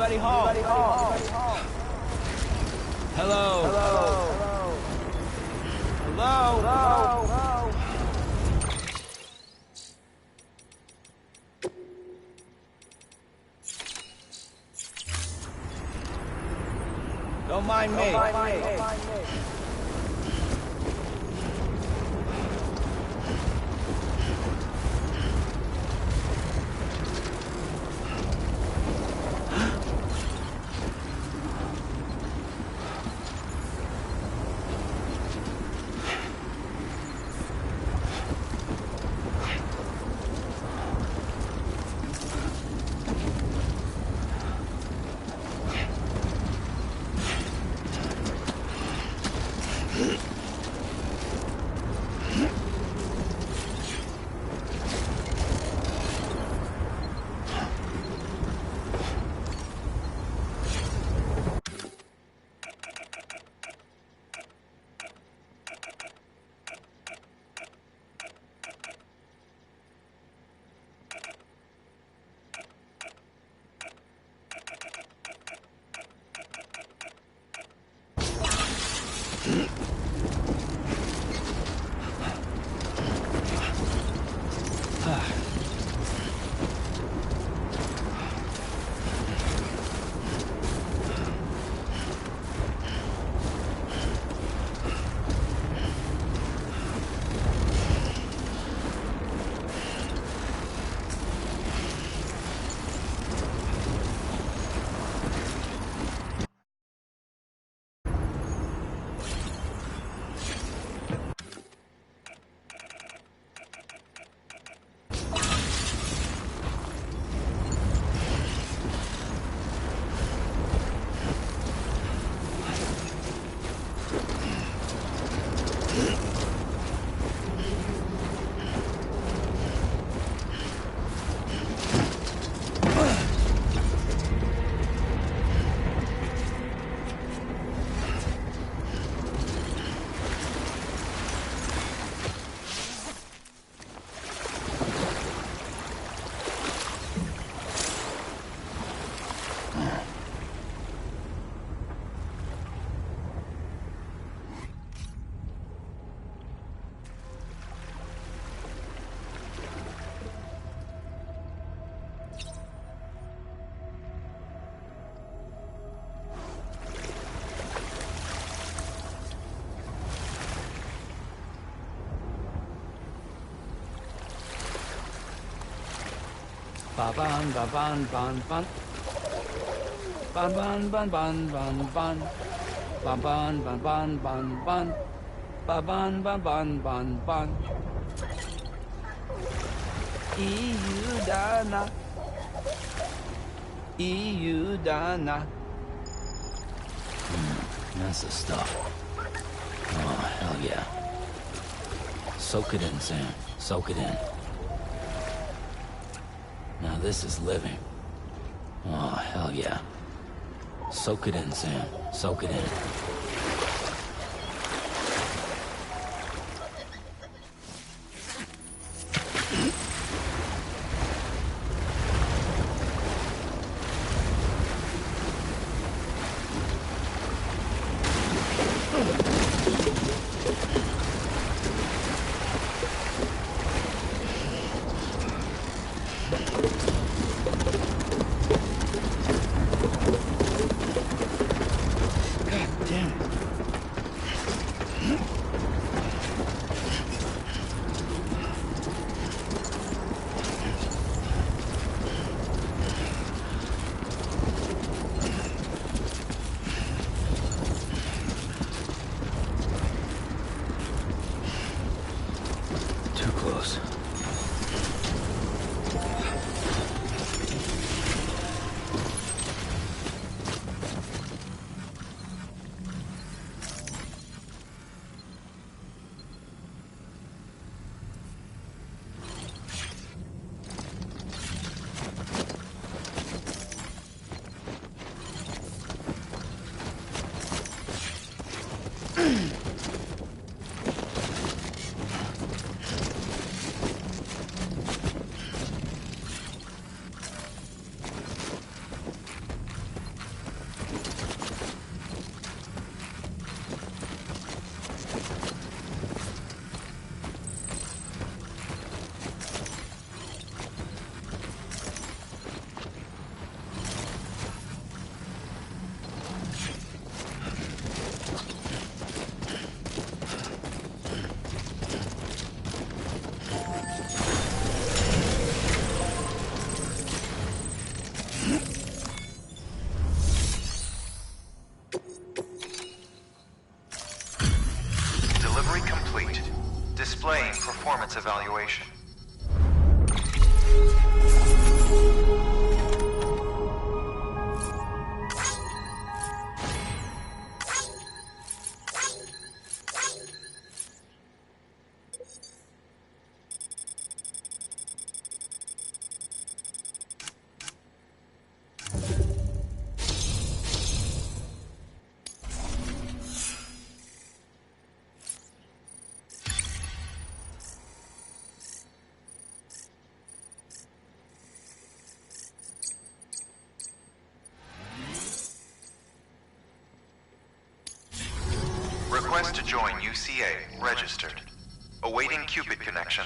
Anybody home? Hello? Hello? Don't mind me. Ba ban ba ban ban ban. Ban ban ban ban ban ban. Ban ban ban ban ban ban. Ba ban ban ban ban ban. Iudana. Iudana. That's the stuff. Oh, hell yeah. Soak it in, Sam. Soak it in. Now this is living. Oh, hell yeah. Soak it in, Sam. Soak it in. complete. Displaying performance evaluation. Request to join UCA. Registered. Awaiting Cupid connection.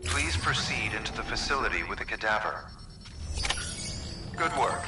Please proceed into the facility with the cadaver. Good work.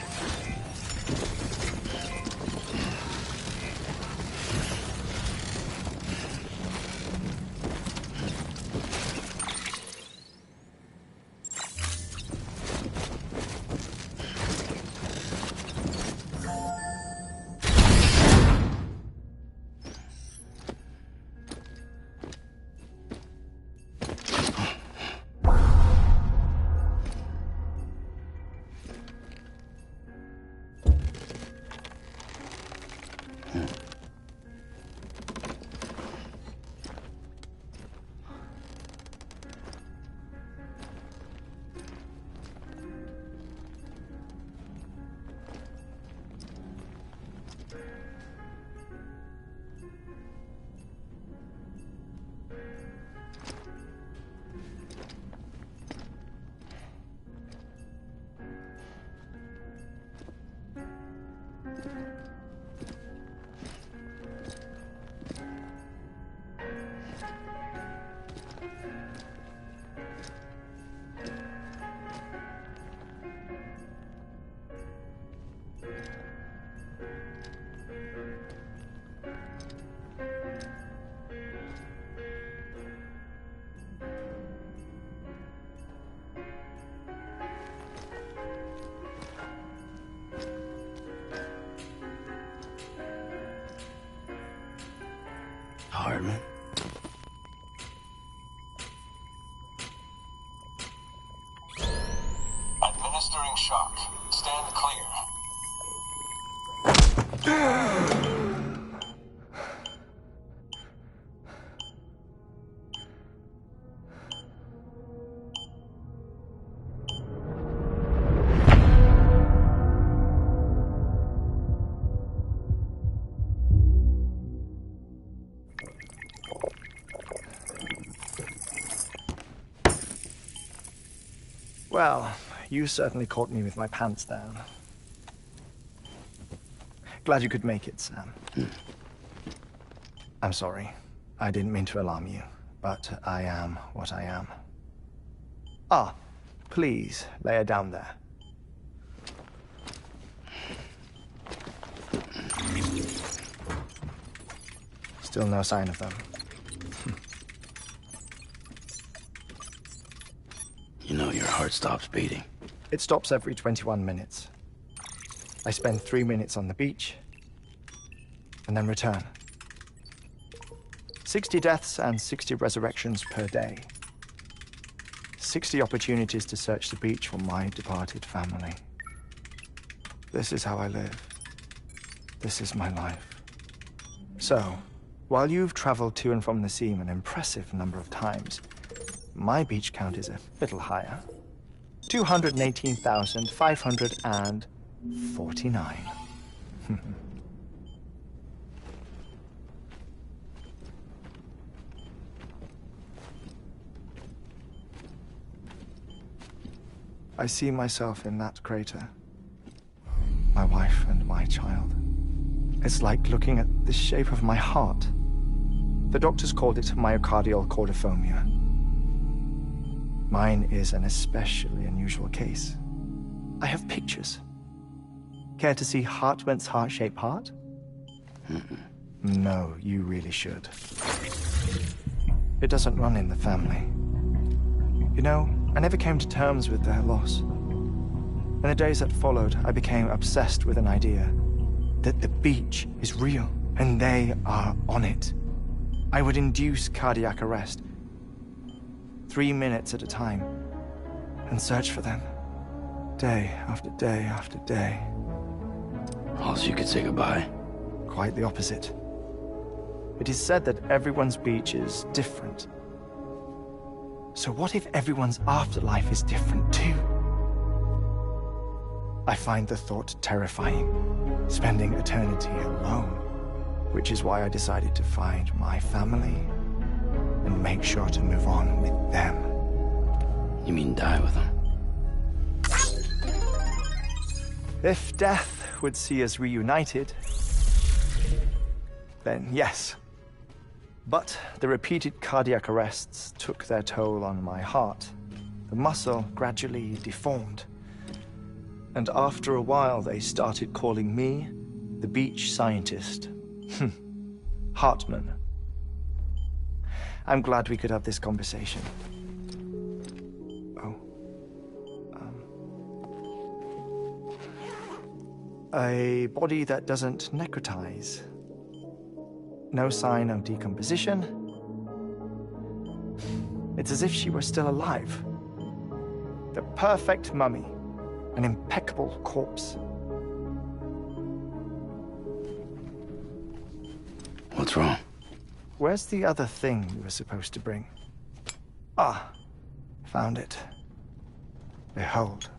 Hardman. Administering shock. Stand clear. Well, you certainly caught me with my pants down. Glad you could make it, Sam. I'm sorry. I didn't mean to alarm you, but I am what I am. Ah, please, lay her down there. Still no sign of them. You know your heart stops beating. It stops every 21 minutes. I spend 3 minutes on the beach, and then return. 60 deaths and 60 resurrections per day. 60 opportunities to search the beach for my departed family. This is how I live. This is my life. So, while you've traveled to and from the seam an impressive number of times, my beach count is a little higher. 218,549. I see myself in that crater. My wife and my child. It's like looking at the shape of my heart. The doctors called it myocardial cordiformia. Mine is an especially unusual case. I have pictures. Care to see Hartman's heart-shaped heart? No, you really should. It doesn't run in the family. You know, I never came to terms with their loss. In the days that followed, I became obsessed with an idea that the beach is real, and they are on it. I would induce cardiac arrest, 3 minutes at a time, and search for them, day after day after day. Also, you could say goodbye. Quite the opposite. It is said that everyone's beach is different. So what if everyone's afterlife is different too? I find the thought terrifying, spending eternity alone, which is why I decided to find my family and make sure to move on with them. You mean die with them? If death would see us reunited, then yes. But the repeated cardiac arrests took their toll on my heart. The muscle gradually deformed. And after a while, they started calling me the beach scientist. Hartman. I'm glad we could have this conversation. Oh. A body that doesn't necrotize. No sign of decomposition. It's as if she were still alive. The perfect mummy. An impeccable corpse. What's wrong? Where's the other thing you were supposed to bring? Ah, found it. Behold.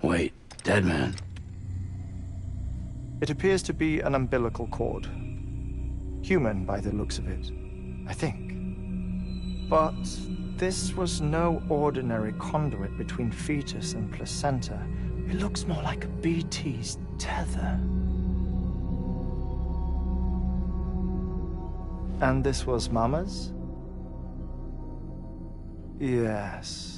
Wait, dead man. It appears to be an umbilical cord. Human by the looks of it, I think. But this was no ordinary conduit between fetus and placenta. It looks more like a BT's tether. And this was Mama's? Yes.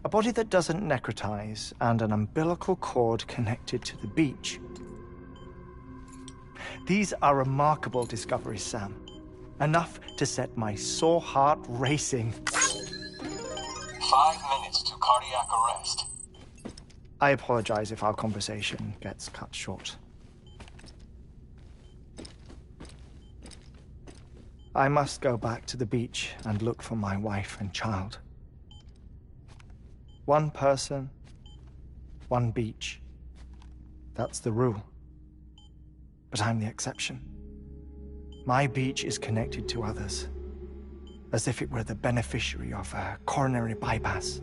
A body that doesn't necrotize, and an umbilical cord connected to the beach. These are remarkable discoveries, Sam. Enough to set my sore heart racing. 5 minutes to cardiac arrest. I apologize if our conversation gets cut short. I must go back to the beach and look for my wife and child. One person, one beach. That's the rule. But I'm the exception. My beach is connected to others, as if it were the beneficiary of a coronary bypass.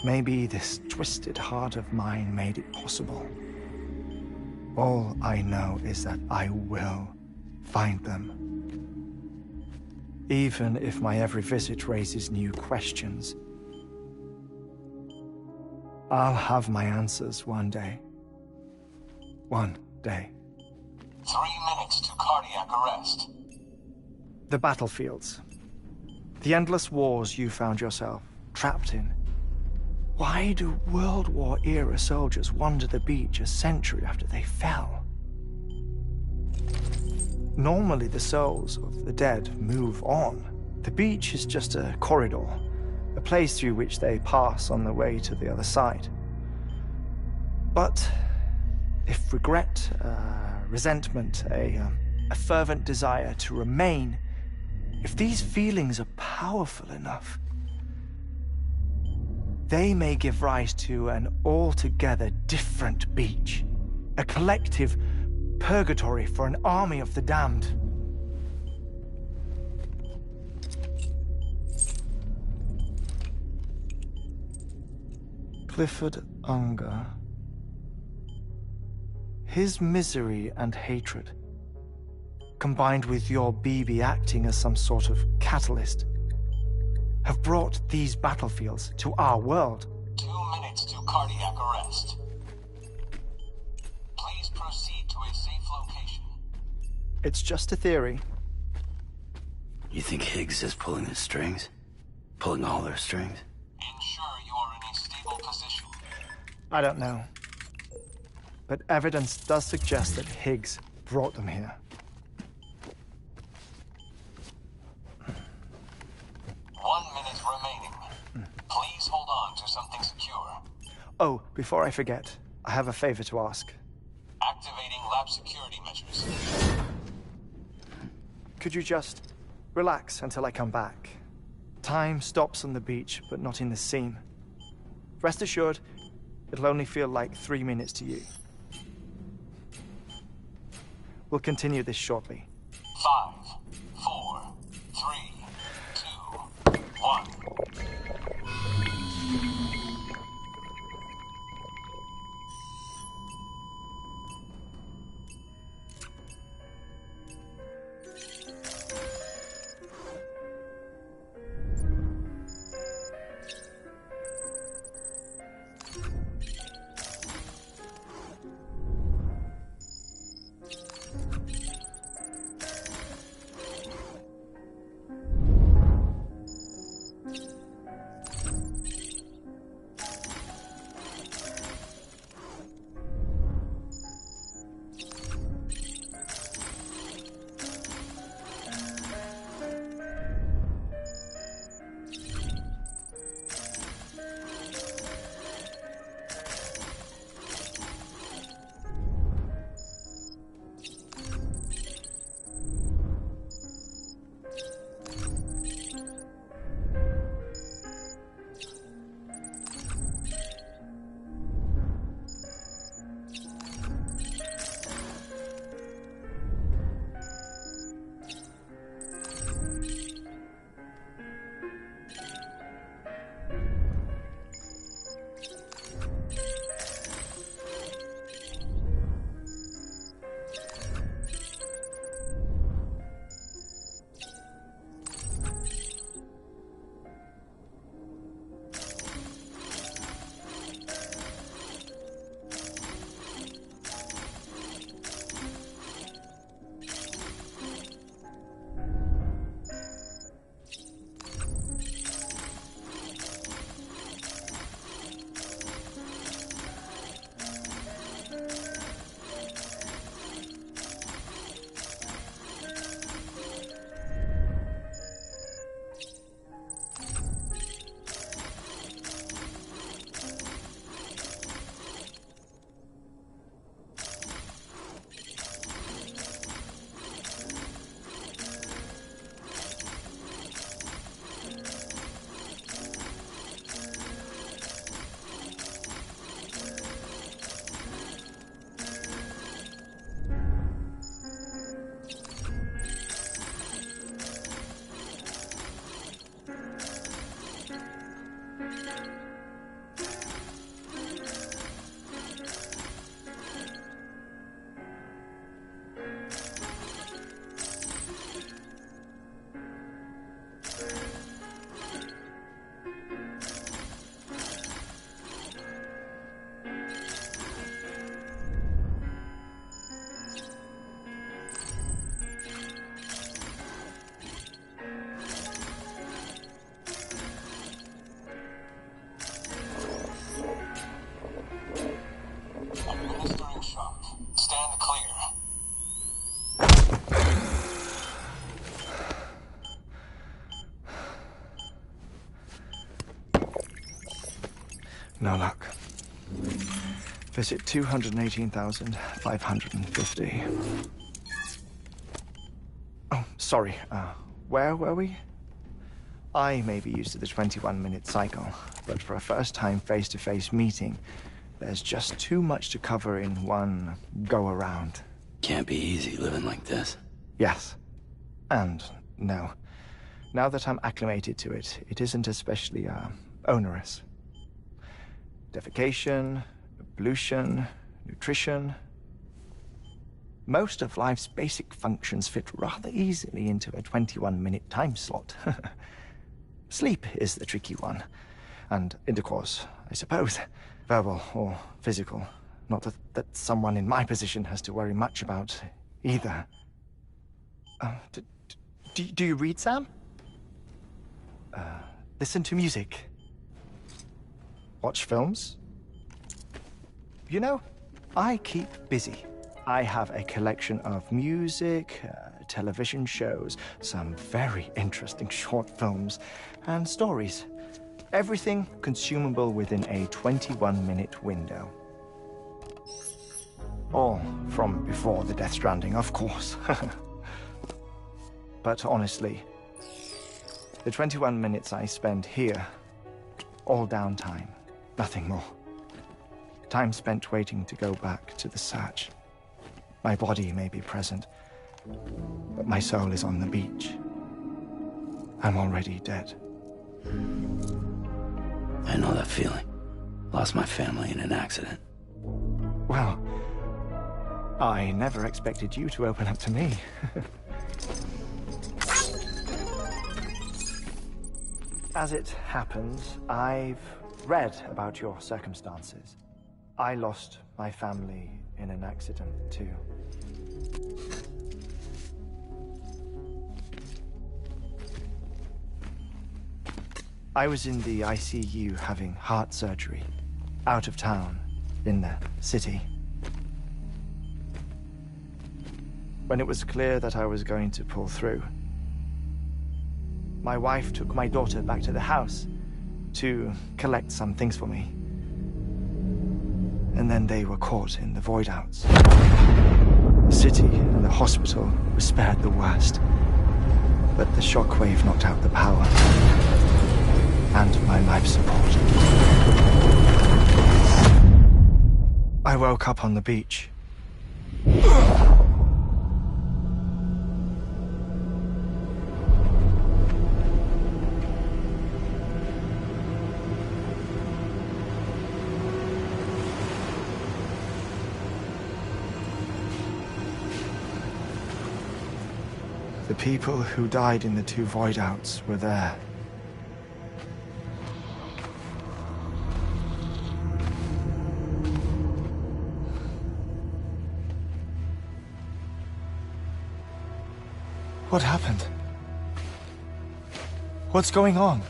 Maybe this twisted heart of mine made it possible. All I know is that I will find them. Even if my every visit raises new questions. I'll have my answers one day. One day. 3 minutes to cardiac arrest. The battlefields. The endless wars you found yourself trapped in. Why do World War-era soldiers wander the beach a century after they fell? Normally, the souls of the dead move on. The beach is just a corridor, a place through which they pass on the way to the other side. But if regret, resentment, a fervent desire to remain, if these feelings are powerful enough, they may give rise to an altogether different beach, a collective purgatory for an army of the damned. Clifford Unger. His misery and hatred, combined with your BB acting as some sort of catalyst, have brought these battlefields to our world. 2 minutes to cardiac arrest. Please proceed to a safe location. It's just a theory. You think Higgs is pulling the strings? Pulling all their strings? Ensure you are in a stable position. I don't know. But evidence does suggest that Higgs brought them here. 1 minute remaining. Please hold on to something secure. Oh, before I forget, I have a favor to ask. Activating lab security measures. Could you just relax until I come back? Time stops on the beach, but not in the scene. Rest assured, it'll only feel like 3 minutes to you. We'll continue this shortly. 5, 4, 3, 2, 1. No luck. Visit 218,550. Oh, sorry. Where were we? I may be used to the 21-minute cycle, but for a first-time face-to-face meeting, there's just too much to cover in one go-around. Can't be easy living like this. Yes. And no. Now that I'm acclimated to it, it isn't especially, onerous. defecation, pollution, nutrition. Most of life's basic functions fit rather easily into a 21-minute time slot. Sleep is the tricky one. And intercourse, I suppose. Verbal or physical. Not that someone in my position has to worry much about either. Do you read, Sam? Listen to music. Watch films? You know, I keep busy. I have a collection of music, television shows, some very interesting short films, and stories. Everything consumable within a 21-minute window. All from before the Death Stranding, of course. But honestly, the 21 minutes I spend here, all downtime, nothing more. Time spent waiting to go back to the search. My body may be present, but my soul is on the beach. I'm already dead. I know that feeling. Lost my family in an accident. Well, I never expected you to open up to me. As it happens, I've read about your circumstances. I lost my family in an accident, too. I was in the ICU having heart surgery, out of town, in the city. When it was clear that I was going to pull through, my wife took my daughter back to the house to collect some things for me. And then they were caught in the void outs. The city and the hospital were spared the worst, but the shockwave knocked out the power and my life support. I woke up on the beach. The people who died in the 2 void outs were there. What happened? What's going on?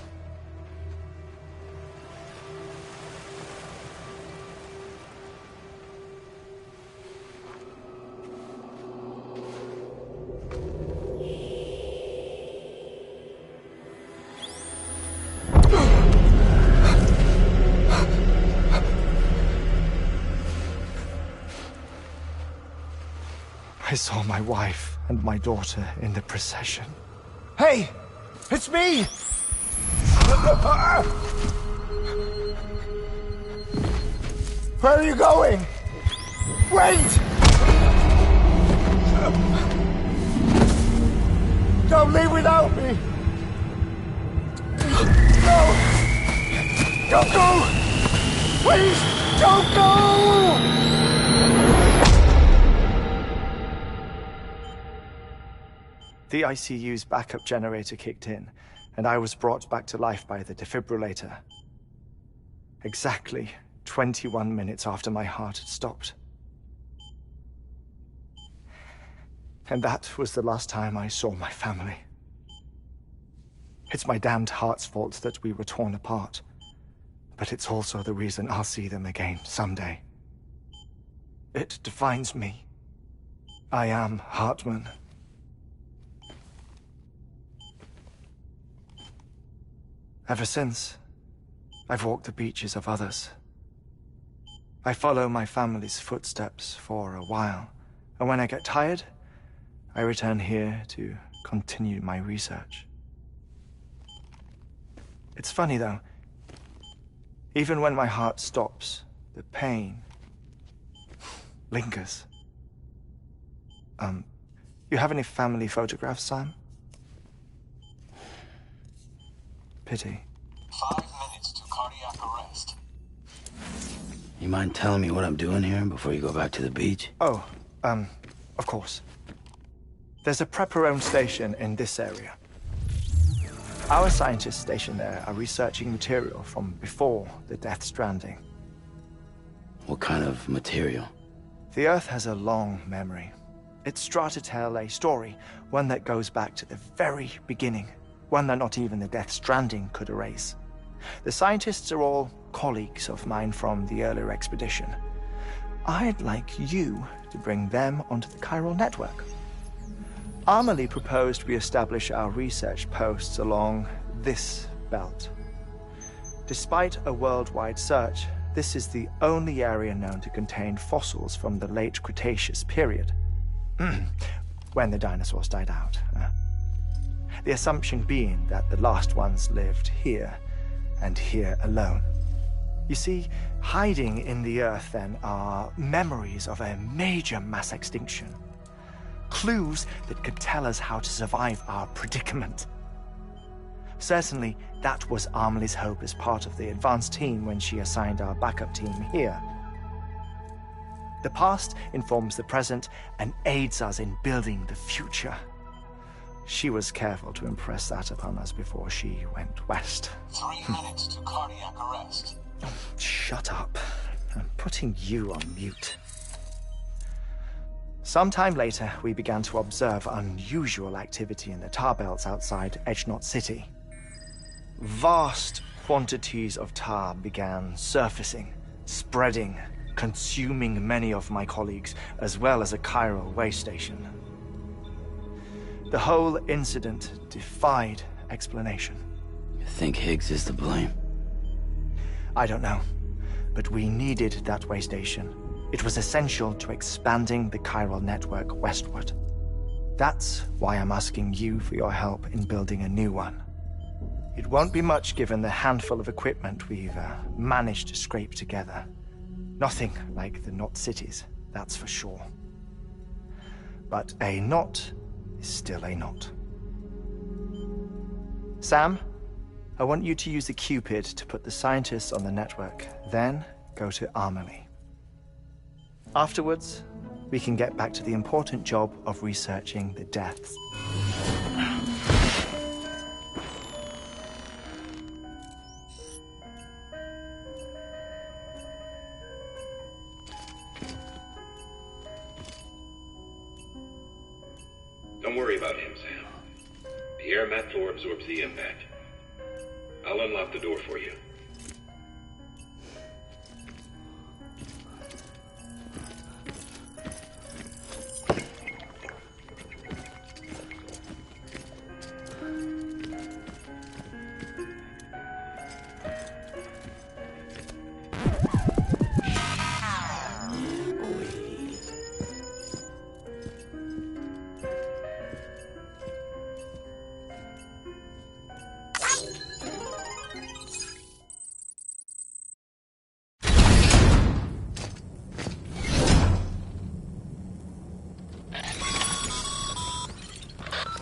I saw my wife and my daughter in the procession. Hey! It's me! Where are you going? Wait! Don't leave without me! No! Don't go! Please, don't go! The ICU's backup generator kicked in, and I was brought back to life by the defibrillator. Exactly 21 minutes after my heart had stopped. And that was the last time I saw my family. It's my damned heart's fault that we were torn apart, but it's also the reason I'll see them again someday. It defines me. I am Hartman. Ever since, I've walked the beaches of others. I follow my family's footsteps for a while, and when I get tired, I return here to continue my research. It's funny, though. Even when my heart stops, the pain lingers. You have any family photographs, Sam? Pity. 5 minutes to cardiac arrest. You mind telling me what I'm doing here before you go back to the beach? Oh, of course. There's a Prepper-owned station in this area. Our scientists stationed there are researching material from before the Death Stranding. What kind of material? The Earth has a long memory. It's trying to tell a story, one that goes back to the very beginning, one that not even the Death Stranding could erase. The scientists are all colleagues of mine from the earlier expedition. I'd like you to bring them onto the chiral network. Amelie proposed we establish our research posts along this belt. Despite a worldwide search, this is the only area known to contain fossils from the late Cretaceous period, when the dinosaurs died out. The assumption being that the last ones lived here, and here alone. You see, hiding in the Earth, then, are memories of a major mass extinction. Clues that could tell us how to survive our predicament. Certainly, that was Amelie's hope as part of the advanced team when she assigned our backup team here. The past informs the present and aids us in building the future. She was careful to impress that upon us before she went west. 3 minutes to cardiac arrest. Shut up. I'm putting you on mute. Sometime later, we began to observe unusual activity in the tar belts outside Edgenot City. Vast quantities of tar began surfacing, spreading, consuming many of my colleagues, as well as a chiral way station. The whole incident defied explanation. You think Higgs is to blame? I don't know, but we needed that way station. It was essential to expanding the chiral network westward. That's why I'm asking you for your help in building a new one. It won't be much given the handful of equipment we've managed to scrape together. Nothing like the knot cities, that's for sure. But a knot is still a knot. Sam, I want you to use the Cupid to put the scientists on the network, then go to Amelie. Afterwards, we can get back to the important job of researching the deaths. Don't worry about him, Sam. The air mat floor absorbs the impact. I'll unlock the door for you.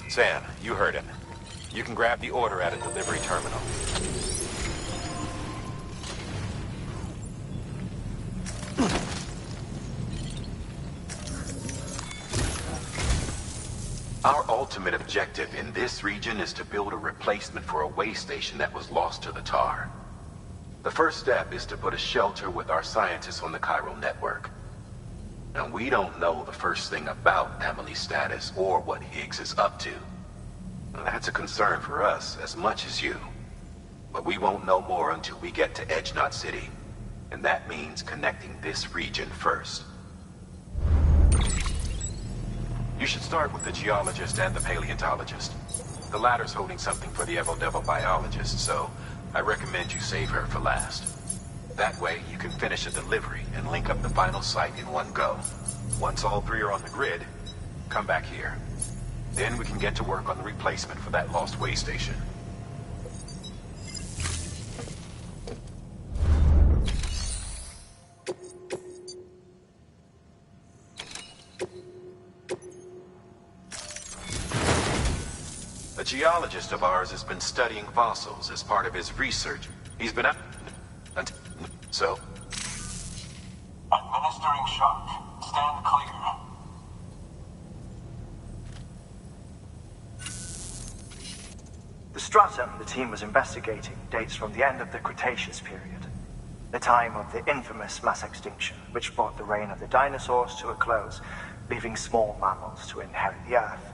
Sam, you heard him. You can grab the order at a delivery terminal. Our ultimate objective in this region is to build a replacement for a way station that was lost to the tar. The first step is to put a shelter with our scientists on the chiral network. Now, we don't know the first thing about Amelie's status or what Higgs is up to. Now, that's a concern for us as much as you. But we won't know more until we get to Edgenot City. And that means connecting this region first. You should start with the geologist and the paleontologist. The latter's holding something for the Evo-Devo biologist, so I recommend you save her for last. That way, you can finish a delivery and link up the final site in one go. Once all three are on the grid, come back here. Then we can get to work on the replacement for that lost way station. A geologist of ours has been studying fossils as part of his research. He's been up... So? registering shock. Stand clear. The stratum the team was investigating dates from the end of the Cretaceous period, the time of the infamous mass extinction, which brought the reign of the dinosaurs to a close, leaving small mammals to inherit the Earth.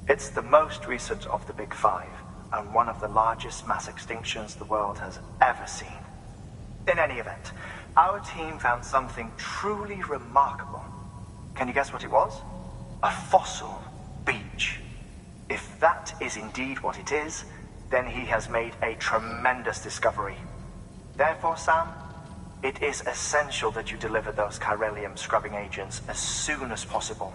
It's the most recent of the Big Five, and one of the largest mass extinctions the world has ever seen. In any event, our team found something truly remarkable. Can you guess what it was? A fossil beach. If that is indeed what it is, then he has made a tremendous discovery. Therefore, Sam, it is essential that you deliver those chiralium scrubbing agents as soon as possible.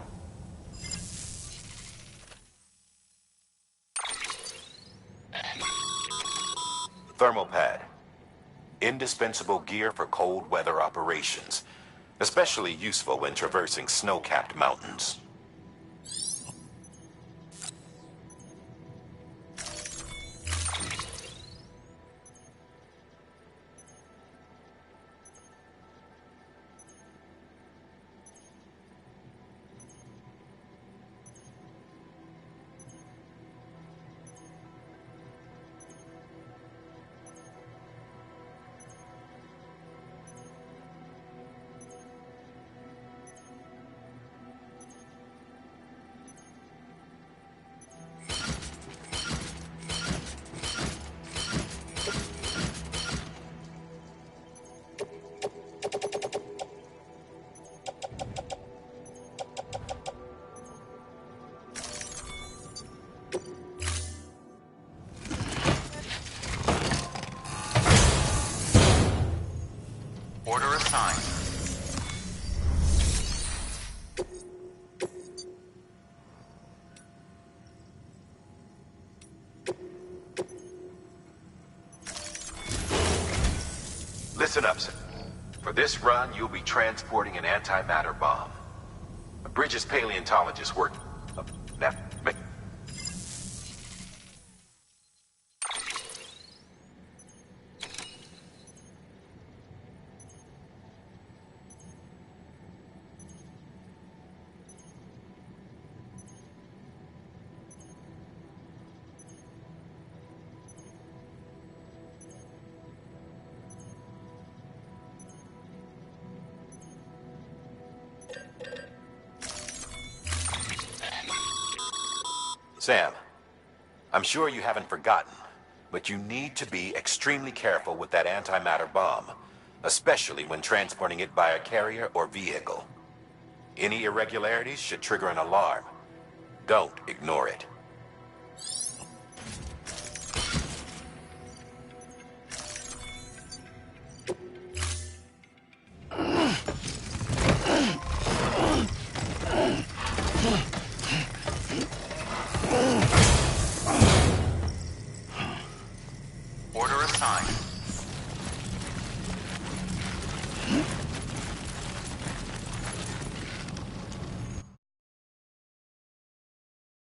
Thermal pad. Indispensable gear for cold weather operations. Especially useful when traversing snow-capped mountains. Order assigned. Listen up, sir. For this run, you'll be transporting an antimatter bomb. A Bridges paleontologist worked... Sam, I'm sure you haven't forgotten, but you need to be extremely careful with that antimatter bomb, especially when transporting it by a carrier or vehicle. Any irregularities should trigger an alarm. Don't ignore it. Order assigned.